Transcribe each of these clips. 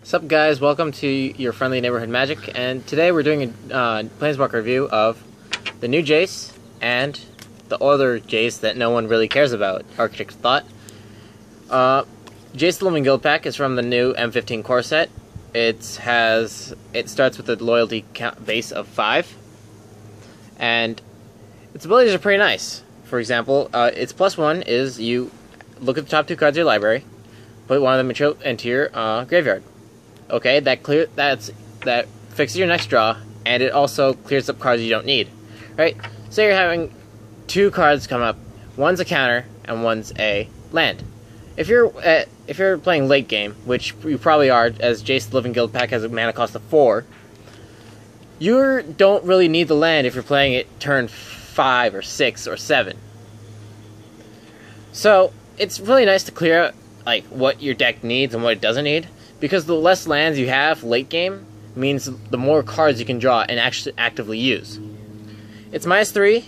Sup guys, welcome to your friendly neighborhood magic, and today we're doing a Planeswalker review of the new Jace and the other Jace that no one really cares about, Architect of Thought. Jace the Living Guild pack is from the new M15 core set. It starts with a loyalty base of 5, and its abilities are pretty nice. For example, its +1 is you look at the top 2 cards of your library, put one of them into your graveyard. Okay, that fixes your next draw, and it also clears up cards you don't need. Right? Say you're having 2 cards come up. One's a counter and one's a land. If you're playing late game, which you probably are, as Jace the Living Guild pack has a mana cost of 4, you don't really need the land if you're playing it turn 5 or 6 or 7. So it's really nice to clear out like what your deck needs and what it doesn't need, because the less lands you have late game means the more cards you can draw and actually actively use. Its -3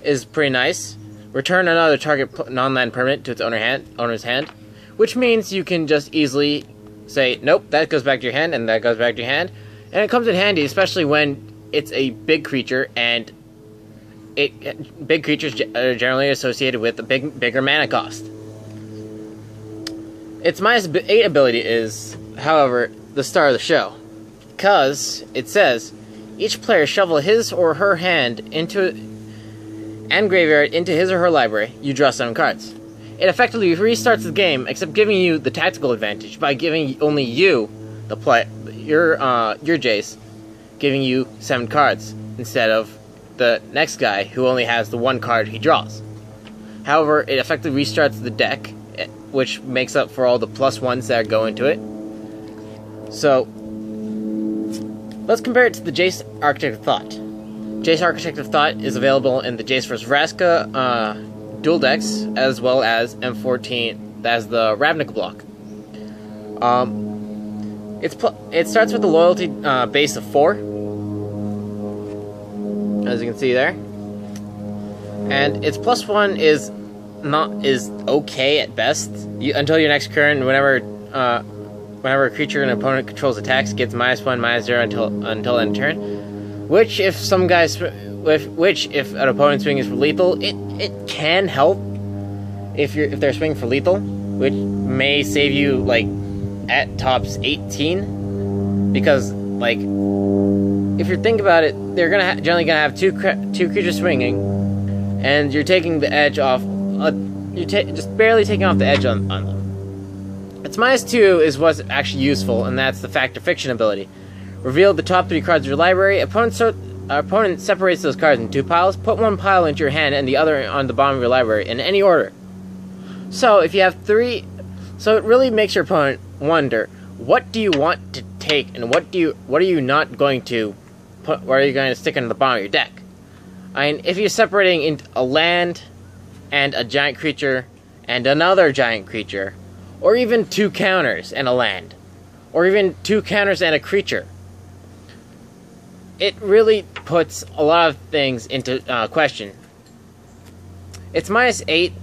is pretty nice. Return another target non-land permanent to its owner's hand, which means you can just easily say, nope, that goes back to your hand, and that goes back to your hand. And it comes in handy, especially when it's a big creature, and big creatures are generally associated with a bigger mana cost. Its -8 ability is, however, the star of the show, because it says, each player shuffle his or her hand and graveyard into his or her library, you draw 7 cards. It effectively restarts the game, except giving you the tactical advantage by giving only you, your Jace, giving you 7 cards, instead of the next guy who only has the 1 card he draws. However, it effectively restarts the deck, which makes up for all the +1s that go into it. So, let's compare it to the Jace Architect of Thought. Jace Architect of Thought is available in the Jace vs. Vraska dual decks, as well as M14 as the Ravnica block. It starts with a loyalty base of 4, as you can see there, and its +1 is okay at best until your next turn. Whenever a creature an opponent controls attacks, gets -1, -0 until end turn. Which, if an opponent's swing is for lethal, it can help if they're swinging for lethal, which may save you like at tops 18, because like if you think about it, they're generally gonna have two creatures swinging, and you're taking the edge off. Just barely taking off the edge on them. Its -2 is what's actually useful, and that's the Fact or Fiction ability. Reveal the top 3 cards of your library. Opponent separates those cards in 2 piles. Put 1 pile into your hand and the other on the bottom of your library in any order. So if you have 3, so it really makes your opponent wonder, what do you want to take, and what are you not going to put? What are you going to stick into the bottom of your deck? I mean, if you're separating into a land and a giant creature and another giant creature, or even 2 counters and a land, or even 2 counters and a creature, it really puts a lot of things into question. Its -8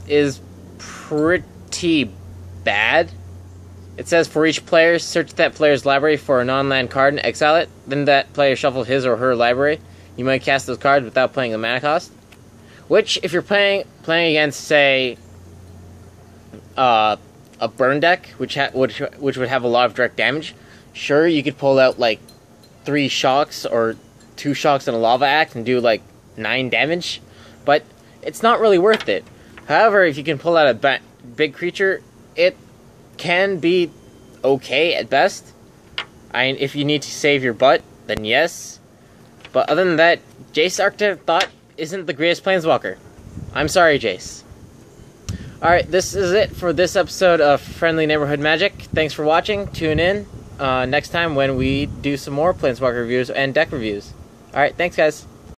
is pretty bad. It says, for each player, search that player's library for a non-land card and exile it. Then that player shuffles his or her library. You might cast those cards without paying the mana cost. Which, if you're playing against, say, a burn deck, which would have a lot of direct damage, sure, you could pull out like 3 shocks or 2 shocks and a lava axe and do like 9 damage, but it's not really worth it. However, if you can pull out a big creature, it can be okay at best. I mean, if you need to save your butt, then yes. But other than that, Jace Architect of Thought isn't the greatest Planeswalker. I'm sorry, Jace. Alright, this is it for this episode of Friendly Neighborhood Magic. Thanks for watching. Tune in next time when we do some more Planeswalker reviews and deck reviews. Alright, thanks guys.